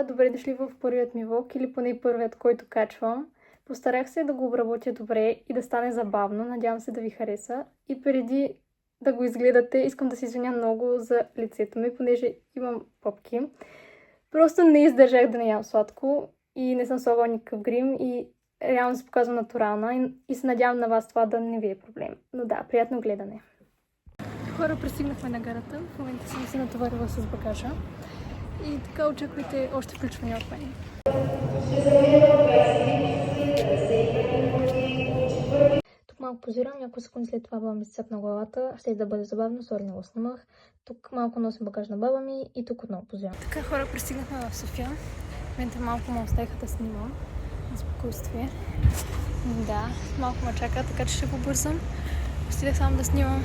добре дошли в първият ми влог или поне първият, който качвам. Постарах се да го обработя добре и да стане забавно. Надявам се да ви хареса. И преди да го изгледате, искам да се извиня много за лицето ми, понеже имам попки. Просто не издържах да не ям сладко и не съм слагала никакъв грим и реално се показвам натурална и се надявам на вас това да не ви е проблем. Но да, приятно гледане. Хора, пристигнахме на гарата. В момента съм се натоварила с багажа. И така очаквайте още включвания от мен. Тук малко позирам, няколко секунди след това баба ми се цъпна главата. Ще да бъде забавно, сори не го снимах. Тук малко носим багаж на баба ми и тук отново позирам. Така хора, пристигнахме в София. В момента малко ме оставиха да снимам. На спокойствие. Да, малко ме чака, така че ще побързам. Стидах само да снимам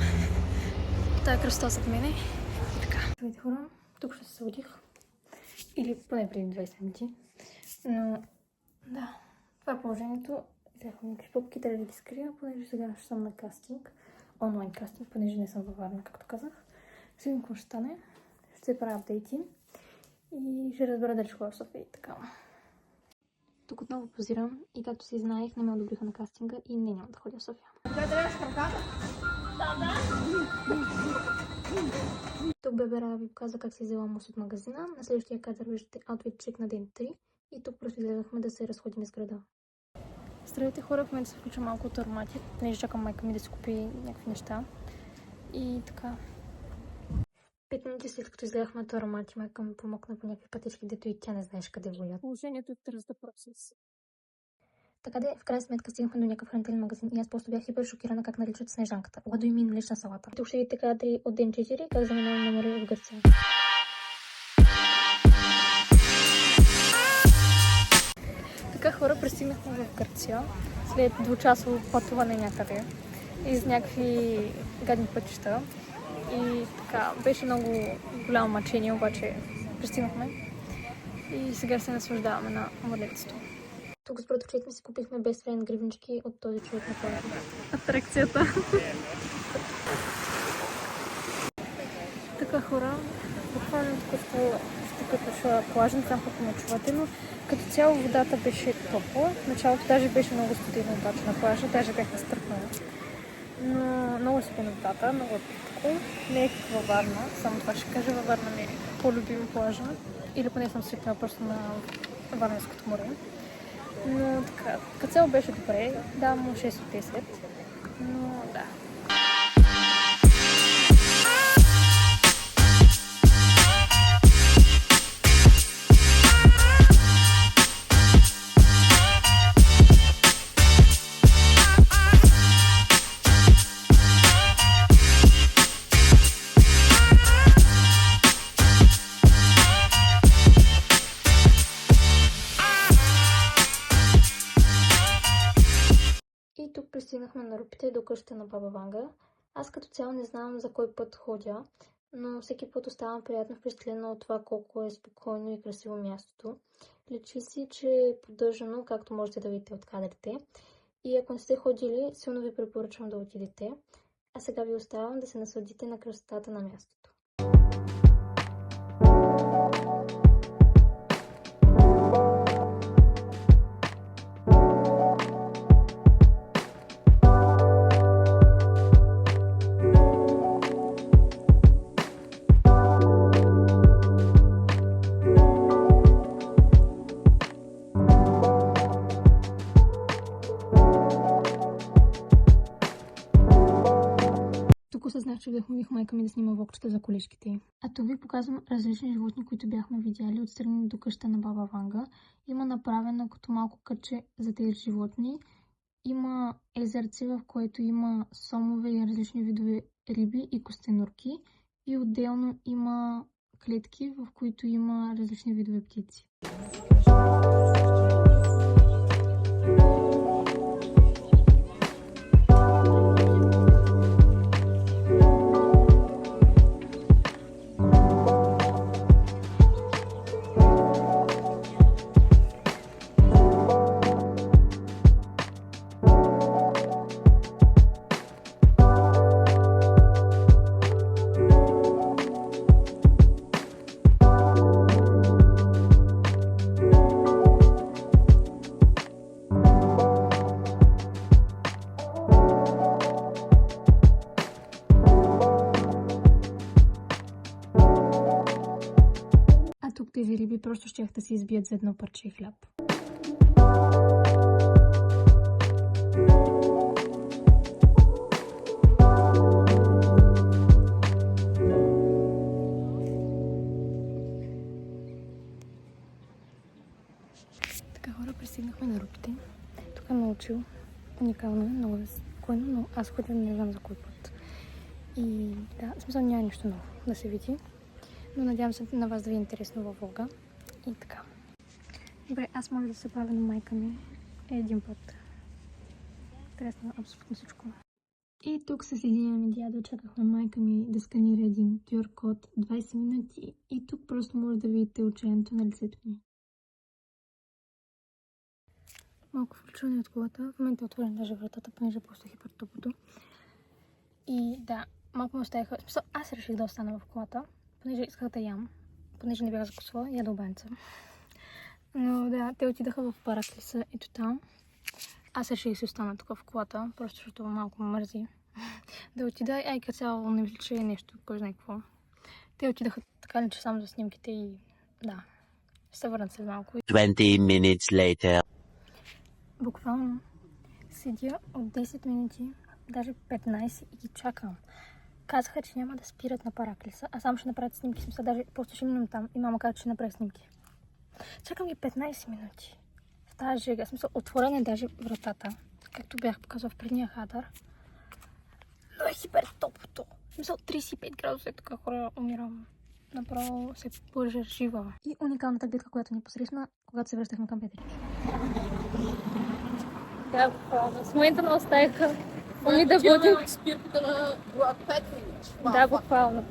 тая красота зад мене. И така. Здравейте хора, тук ще се събудих. Или поне преди 20 минути. Но да, това е положението. Взеха ми попки, трябва да ги скрия, понеже сега ще съм на кастинг. Онлайн кастинг, понеже не съм във Варна, както казах. Ще видим какво ще стане. Ще правя апдейти. И ще разбера дали ще ходя в София и така. Тук отново позирам и както си знаех, не ме одобриха на кастинга и не няма да ходя в София. Тук Бебера ви показа как се взела мус от магазина. На следващия кадър виждате аутфит чек на ден 3. И тук просто излезахме да се разходим из града. Здравейте хора, в момента се включа малко от аромати, понеже чакам майка ми да си купи някакви неща. И така. 5 минути след като изгледахме от аромати, майка ми помогна по някакви пътечки, дето и тя не знаеш къде водят. Положението е тръст да процес. Така де, в крайна сметка стигнахме до някакъв хранителен магазин и аз просто бях хипер шокирана как наричат снежанката. Ладо и ми млечна салата. Тук ще видите кадри от ден 4, как заминавам на море в Гърция. Така хора, пристигнахме в Гърция след 2-часово пътуване някъде из някакви гадни пътища. И така, беше много голямо мъчение, обаче пристигнахме и сега се наслаждаваме на морето. Тук с братовчет ми си купихме безфрен гривнички от този човек на плажа. Атракцията. Така хора, буквално тук ще приключва плажа, там пък ме чувате, но като цяло водата беше топла. В началото даже беше много студено обаче на плажа, даже бях настръхнала. Но много си на водата, много питко. Не е как във Варна, само това ще кажа, във Варна ми е по-любим плажа. Или поне съм свикнала просто на Варненското море. Но така, като цяло беше добре, давам му 6 от 10, но да. И тук пристигнахме на Рупите до къщата на баба Ванга. Аз като цяло не знам за кой път ходя, но всеки път оставам приятно впечатлена от това колко е спокойно и красиво мястото. Личи си, че е поддържано, както можете да видите от кадрите. И ако не сте ходили, силно ви препоръчвам да отидете. А сега ви оставам да се насладите на красотата на мястото. Осъзнах, че вдъхнових майка ми да снима влогчета за колежките. А тук ви показвам различни животни, които бяхме видяли отстрани до къща на баба Ванга. Има направено като малко кътче за тези животни. Има езерце, в което има сомове и различни видове риби и костенурки. И отделно има клетки, в които има различни видове птици. тези риби просто щях да си избият за едно парче хляб. Така, хора, пристигнахме на рупите. Тук е научил. Уникално е, много е спокойно, но аз ходя не знам за кой път. И да, в смисъл няма нищо ново да се види. Но надявам се на вас да ви е интересно във влога. И така. Добре, аз може да се правя на майка ми един път. Интересно абсолютно всичко. И тук с един ми дядо чакахме майка ми да сканира един QR код 20 минути. И тук просто може да видите отчаянието на лицето ми. Малко включване от колата. В момента е отворена даже вратата, понеже пуснах и пред топото. И да, малко ме оставиха. Аз реших да остана в колата, понеже исках да ям. Понеже не бях закусвала, яда баница. Но да, те отидаха в Параклиса, ето там. Аз реших да си остана тук в колата, просто защото малко ме мързи. Да отида, ай като цяло не мисля, че е нещо, кой знае какво. Те отидаха така ли, че само за снимките и да, ще се върнат след малко. 20 minutes later. Буквално седя от 10 минути, даже 15 и ги чакам. Казаха, че няма да спират на Параклиса, а само ще направят снимки. Смисъл, даже просто ще минем там и мама каза, че ще направи снимки. Чакам ги 15 минути. В тази жега, смисъл, отворена е даже вратата, както бях показал в предния кадър. Но е хипер топлото. Смисъл, 35 градуса е тук, хора, умирам. Направо се пържа жива. И уникалната гледка, която ни посрещна, когато се връщахме към Петрич. Да, буквално. С момента не оставиха. Ами да водим спирката на Влад Петрич. Да, буквално.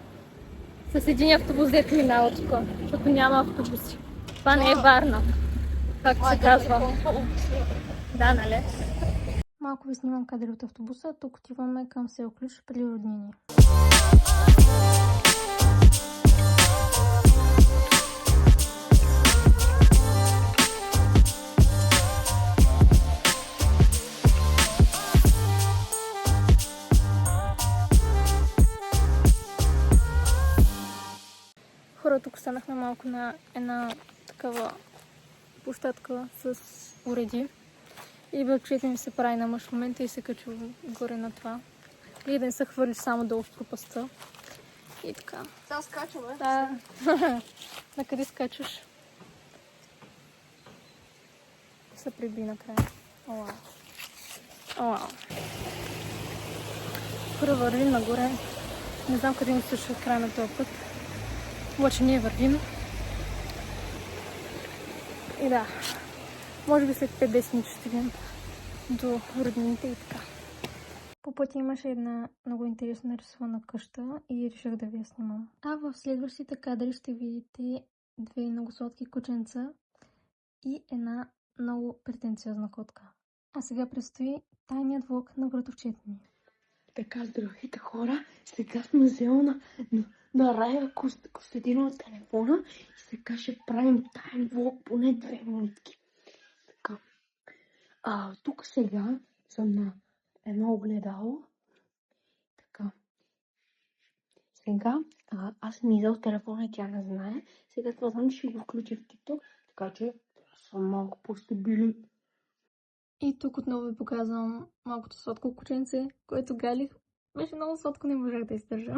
С един автобус дето минава тук, защото няма автобуси. Това не е Варна, както се казва. Да, нали? Малко ви снимам кадър от автобуса. Тук отиваме към село Ключ при роднини. Хора, тук станахме малко на една такава площадка с уреди. И бълчето ми се прави на мъж в момента и се качва горе на това. Или да не се хвърли само долу в пропастта. И така. Сега скачаме. Да. На къде скачаш? Се приби накрая. О, вау. О, вау. Хора, вървим нагоре. Не знам къде ми слуша края на този път. Обаче ние вървим. И да, може би след 5-10 минути ще стигнем до роднините и така. По пътя имаше една много интересна нарисувана къща и реших да ви я снимам. А в следващите кадри ще видите две много сладки кученца и една много претенциозна котка. А сега предстои тайният влог на братовчет ми. Така, здравейте хора, сега сме взела на Рая Костадинова телефона и сега ще правим тайн влог поне 2 минутки. Така. Тук сега съм на едно огледало. Така. Сега аз ми взел телефона и тя не знае. Сега това знам, че ще го включа в TikTok, така че съм малко по-стабилен. И тук отново ви показвам малкото сладко кученце, което галих. Беше много сладко, не можах да издържа.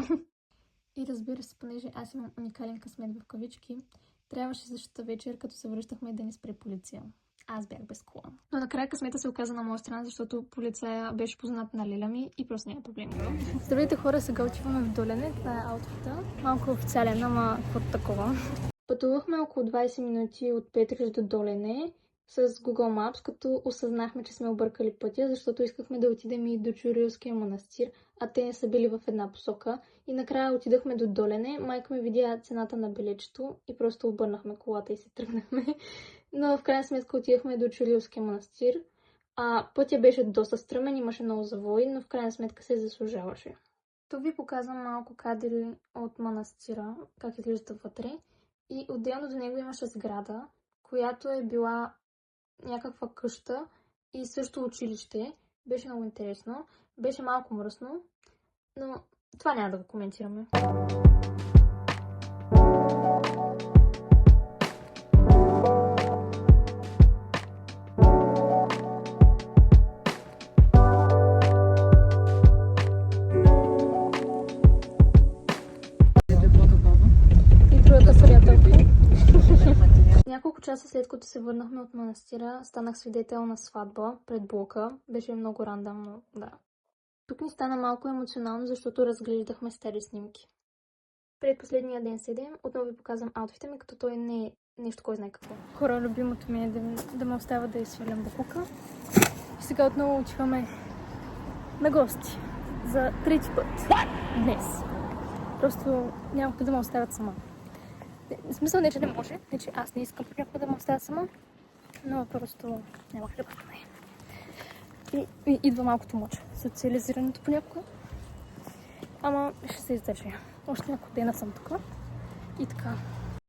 И разбира се, понеже аз имам уникален късмет в кавички, трябваше същата вечер, като се връщахме, да ни спре полиция. Аз бях без кола. Но накрая късмета се оказа на моя страна, защото полицая беше познат на леля ми и просто няма проблем. Здравейте хора, сега отиваме в Долене. Това е аутфита. Малко официален, ама каквото такова. Пътувахме около 20 минути от Петрич до Долене с Google Maps, като осъзнахме, че сме объркали пътя, защото искахме да отидем и до Чурилския манастир, а те не са били в една посока. И накрая отидахме до Долене, майка ми видя цената на билетчето и просто обърнахме колата и се тръгнахме. Но в крайна сметка отидахме до Чурилския манастир. Пътя беше доста стръмен, имаше много завои, но в крайна сметка се заслужаваше. Тук ви показвам малко кадри от манастира, как изглежда вътре. И отделно до него имаше сграда, която е била някаква къща и също училище. Беше много интересно. Беше малко мръсно, но това няма да го коментираме. часа след като се върнахме от манастира, станах свидетел на сватба пред блока. Беше много рандъм, но да. Тук ни стана малко емоционално, защото разглеждахме стари снимки. Пред последния ден седем, отново ви показвам аутфита ми, като той не е нещо кой знае какво. Хора, любимото ми е да ме оставя да изсвалям боклука. И сега отново отиваме на гости. За трети път. Днес. Просто няма да ме оставят сама. В смисъл не, че не може, не, че аз не искам някога да ме оставя сама, но просто няма как да бъде. И идва малкото мъча. Социализирането понякога. Ама ще се издържа. Още няколко дена съм тук. И така.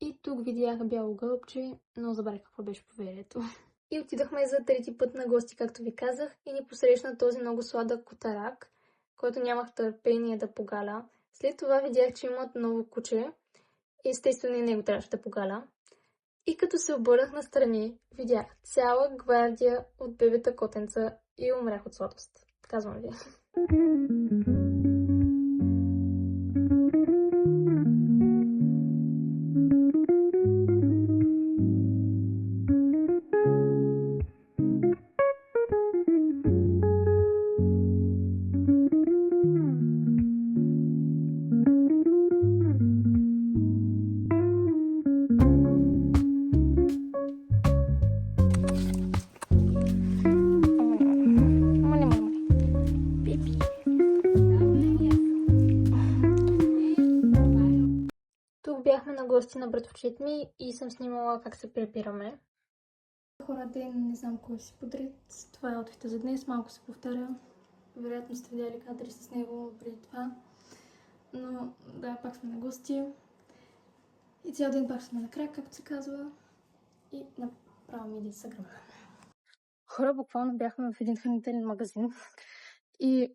И тук видях бяло гълъбче, но забравих какво беше поверието. И отидохме за трети път на гости, както ви казах, и ни посрещна този много сладък котарак, който нямах търпение да погаля. След това видях, че имат ново куче. Естествено и него трябваше да погаля. И като се обърнах настрани, видях цяла гвардия от бебета котенца и умрях от сладост. Казвам ви. Бяхме на гости на братовчет ми и съм снимала как се препираме. Хората не знам кой си подред. Това е аутфита за днес. Малко се повтаря. Вероятно сте видяли кадри с него преди това. Но да, пак сме на гости. И цял ден пак сме на крак, както се казва. И направо ми се гръмна. Хора, буквално бяхме в един хранителен магазин. И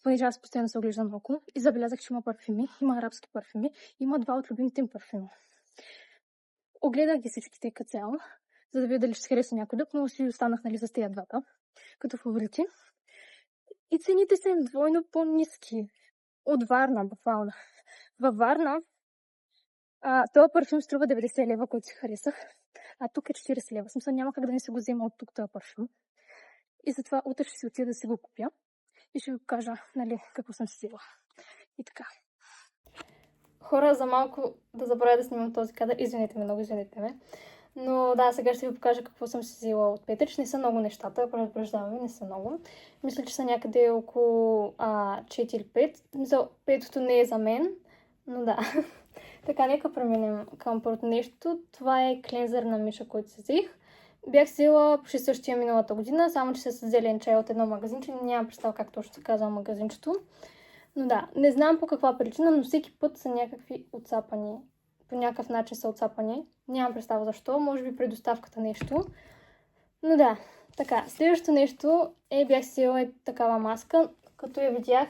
понеже аз постоянно се оглеждам около и забелязах, че има парфюми, има арабски парфюми, има два от любимите им парфюма. Огледах ги всичките като цяло, за да видя дали ще се хареса някой друг, но си останах с тези двата, като фаворити. И цените са им двойно по-ниски. От Варна, буквално. Във Варна този парфюм струва 90 лева, който си харесах, а тук е 40 лева. В смисъл няма как да не се го взема от тук този парфюм. И затова утре ще си отида да си го купя. И ще ви покажа, какво съм си взела. И така. Хора, за малко да забравя да снимам този кадър. Извинете ме, много извинете ме. Но да, сега ще ви покажа какво съм си взела от Петрич. Не са много нещата, предупреждавам ви, не са много. Мисля, че са някъде около 4-5. Петото не е за мен, но да. Така, нека преминем към първото нещо. Това е клинзър на Миша, който си взех. Бях взела почти същия миналата година, само че с зелен чай от едно магазинче. Нямам представа как точно се казва магазинчето. Но да, не знам по каква причина, но всеки път са някакви отцапани. По някакъв начин са отцапани. Нямам представа защо, може би при доставката нещо. Но да, така. Следващото нещо бях си взела такава маска. Като я видях,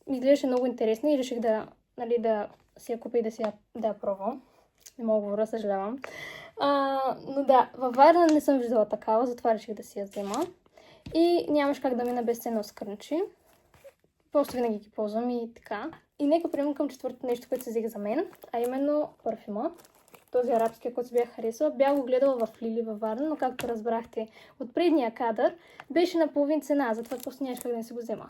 изглеждаше много интересна и реших да си я купя и да я пробвам. Не мога говоря, съжалявам. Но да, във Варна не съм виждала такава, затова реших да си я взема. И нямаш как да мина без ценно скрънчи. Просто винаги ги ползвам и така. И нека преминем към четвъртото нещо, което се взех за мен, а именно парфюма. Този арабския, който си бях харесала. Бях го гледала в Лили във Варна, но както разбрахте от предния кадър, беше на половин цена, затова просто нямаш как да не си го взема.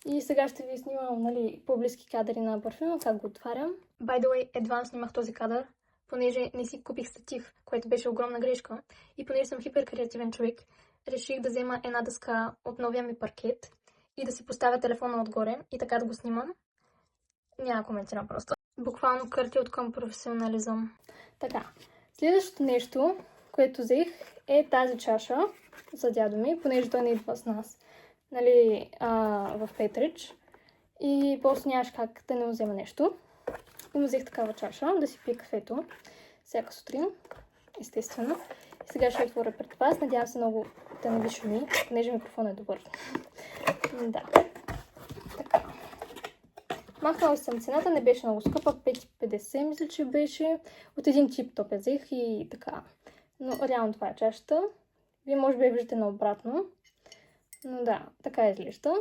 И сега ще ви снимам, по-близки кадри на парфюма, как го отварям. By the way, едва снимах този кадър, понеже не си купих статив, което беше огромна грешка. И понеже съм хиперкреативен човек, реших да взема една дъска от новия ми паркет и да си поставя телефона отгоре и така да го снимам. Няма коментирам просто. Буквално кърти от към професионализъм. Така, следващото нещо, което взех е тази чаша за дядо ми, понеже той не идва с нас, в Петрич. И просто нямаш как да не взема нещо. И му взех такава чаша, да си пие кафето всяка сутрин, естествено. И сега ще отворя пред вас. Надявам се много да не ви шуми, понеже микрофонът е добър. Да. Така. Махнала съм цената, не беше много скъпа, 5,50 мисля, че беше. От един тип топ я взех и така. Но реално това е чашата. Вие може би я виждате наобратно. Но да, така изглежда.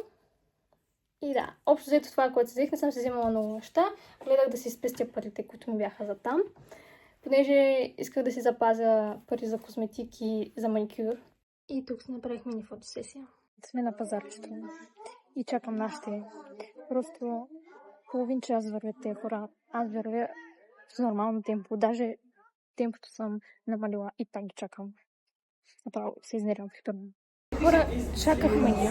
И да, общо взето това, което си взех, не съм си вземала много неща. Гледах да си спестя парите, които ми бяха за там. понеже исках да си запазя пари за косметики, за маникюр. И тук си направих мини фотосесия. Сме на пазарчето и чакам нашите. Просто половин час вървят те хора. Аз вървя с нормално темпо. Даже темпото съм намалила и пак ги чакам. Направо се изнервям в хиперно. Хора, чакахме ги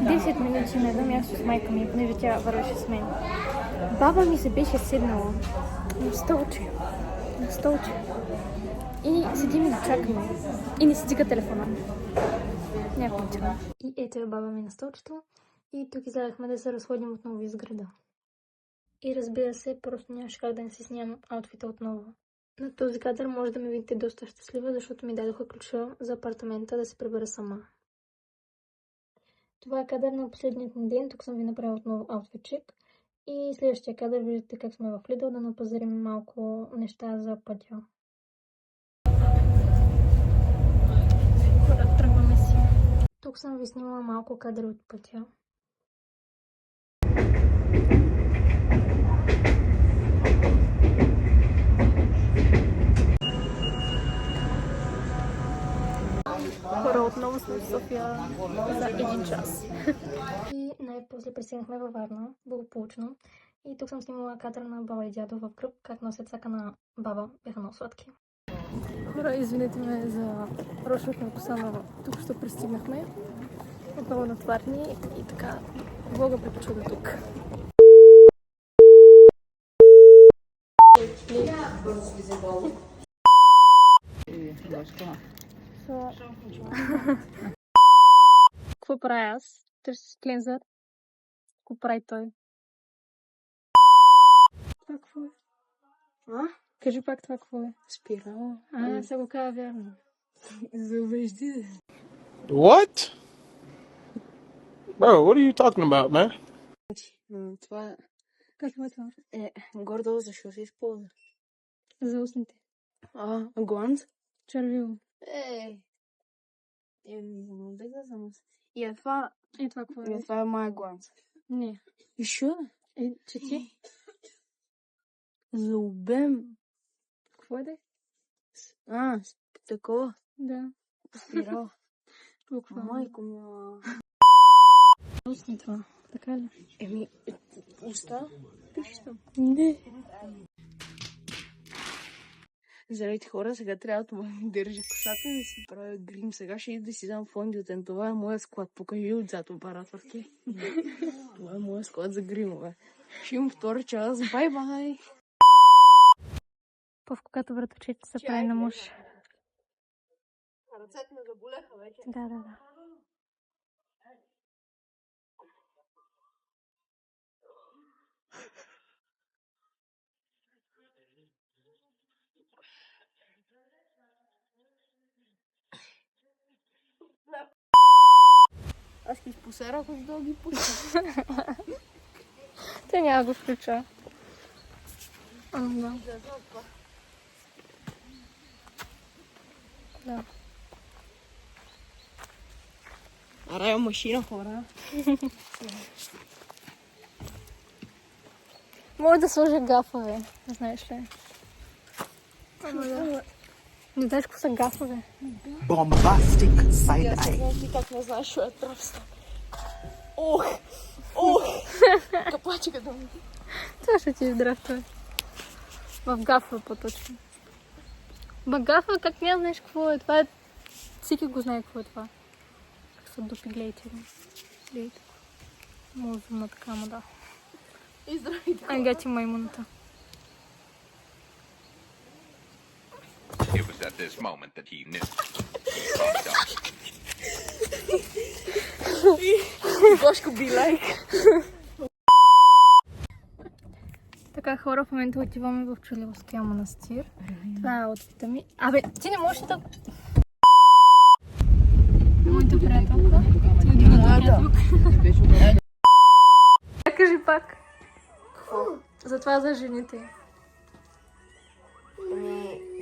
10 минути на едно място с майка ми, понеже тя вървеше с мен. Баба ми се беше седнала на столче. И седим и ги чакаме. И не си дига телефона. Някакво тя. И ето е баба ми на столчето. И тук излязахме да се разходим отново из града. И разбира се, просто нямаше как да не си снимам аутфита отново. На този кадър може да ме видите доста щастлива, защото ми дадоха ключа за апартамента да се прибера сама. Това е кадър на последният ни ден. Тук съм ви направила отново аутфитчик. И следващия кадър виждате как сме в Lidl да напазарим малко неща за пътя. Тръгваме си. Тук съм ви снимала малко кадър от пътя. Хора, отново сме в София за 1 час. И най-после пристигнахме във Варна, благополучно. И тук съм снимала кадър на баба и дядо в гръб, как носят сака на баба. Бяха много сладки. Хора, извинете ме за рошната коса, но тук ще пристигнахме. Отново на Тварни и така влога приключва до тук. Какво правя аз? Търси клензър. Какво прави той? Това какво е? Кажи пак това какво е. Спирала. Сега го казва вярно. Завежди. What? Bro, what are you talking about, man? Това Какво е това? е гордо, защо се използва. За устните. Гланц? Червило. Да съм. И това... И това какво е? Това е моя гланц. Не. И шо? Чети. За обем. Какво е да? Такова. Да. Спирала. Какво? Майко ми. Устни това. Така ли? Уста? Пиши там. Не. Здравейте хора, сега трябва да ми държи косата да си правя грим. Сега ще да си дам фондиотен. Това е моя склад. Покажи отзад операторки. Това е моя склад за гримове. Ще имам втори час. Бай-бай! Когато вратовчето се прави на муж. Ръцете ме заболеха вече. Да. Аз ще изпосера, ако да ги пуша. Те няма го включа. Да. Да. Арая машина, хора. Може да сложа гафове, знаеш ли? Не знаеш какво са гафове? Bombastic side eye. Ти как не знаеш, що е тръпста. Капачка да ми. Това ще ти издръфта. В гафа по-точно. Гафа, как не знаеш какво е? Това е... Всеки го знае какво е това. Как са дупи, гледайте. Гледайте. Много зумна така, ама да. И здравейте. Гати маймуната. It was at this moment that he knew. Гошко би лайк. Така, хора, в момента отиваме в Чулевския манастир. Това е аутфита ми. Абе, ти не можеш да... Моята приятелка. Ти отива приятелка. Кажи пак. Какво? За това за жените.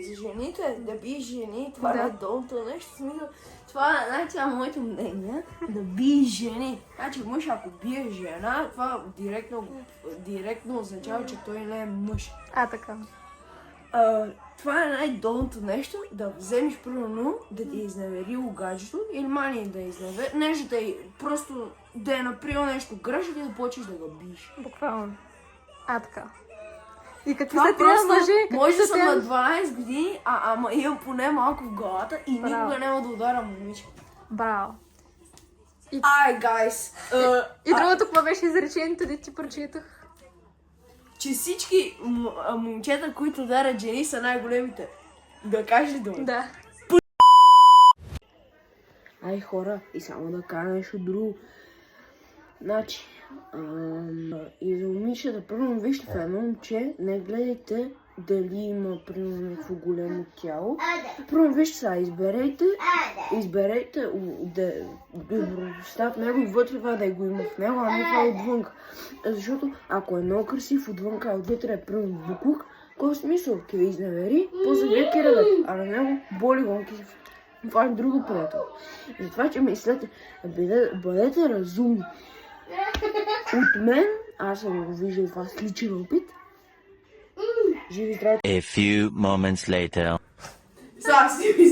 За жените, да биеш жени, това е долното нещо. Смисъл, това е моето мнение, да биеш жени. Значи мъж, ако бие жена, това директно означава, че той не е мъж. Така. Това е най-долното нещо, да вземеш примерно, да ти е изневерило гаджето или мани да е изневери, нещо да е просто да е направил нещо грешно и да почнеш да го биеш. Буквално. Така. И какви Това са тия мъже? може да са съм тия- на 12 години, ама имам поне малко в главата и никога няма да ударя момиче. Браво. Ай, гайс! И другото, какво беше изречението, да ти прочетох? Че всички момчета, които ударят жени, са най-големите. Да кажеш ли дума? Да. Ай, хора, и само да кажа нещо друго. Значи, и за момичета, първо вижте в едно момче, не гледайте дали има, примерно, някакво голямо тяло. Първо вижте сега, изберете добростта в него и вътре това да го има в него, а не това отвънка. Защото ако е много красив отвънка, а отвътре е примерно буклук, кой е смисъл? Ке ви изневери, после вие кирадат, а на него боли гонки. Това е друго приятел. Затова, че мислете, бъдете разумни. От мен, аз съм го виждал това с личен опит. Живи здрави. A few moments later. Сега, стиви.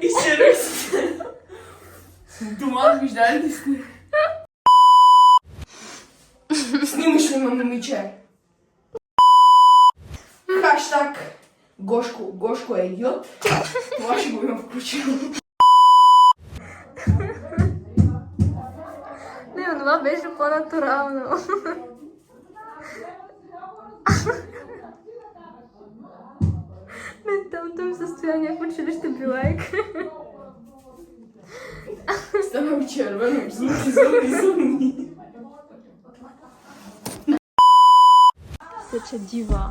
И се дома виждали ли сте? Снимаш ли ме, момиче? Хаштаг Гошко е идиот. Това ще го има включено. Не, но това беше по-натурално. Менталното ми състояние в училище би лайк. Става ми червено, зумни. Сече дива.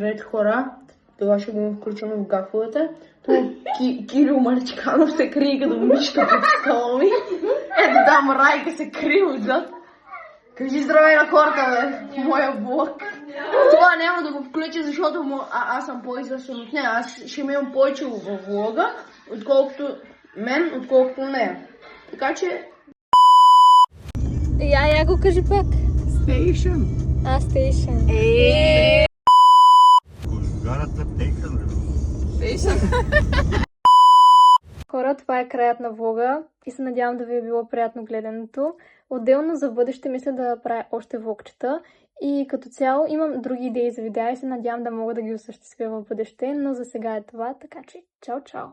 Здравейте, хора, това ще го включваме в гафовете. Кирил Марчканов се крие като мишка под стола ми. Ето там Райка се крие отзад. Кажи здравей на хората, бе, моя влог. Това няма да го включа, защото аз съм по-известен от нея. Аз ще имам повече в влога, отколкото нея. Така че... Я го кажи пак. Station. Стейшън. Хора, това е краят на влога и се надявам да ви е било приятно гледането. Отделно за бъдеще мисля да правя още влогчета и като цяло имам други идеи за видеа и се надявам да мога да ги осъществя в бъдеще, но за сега е това, така че чао-чао!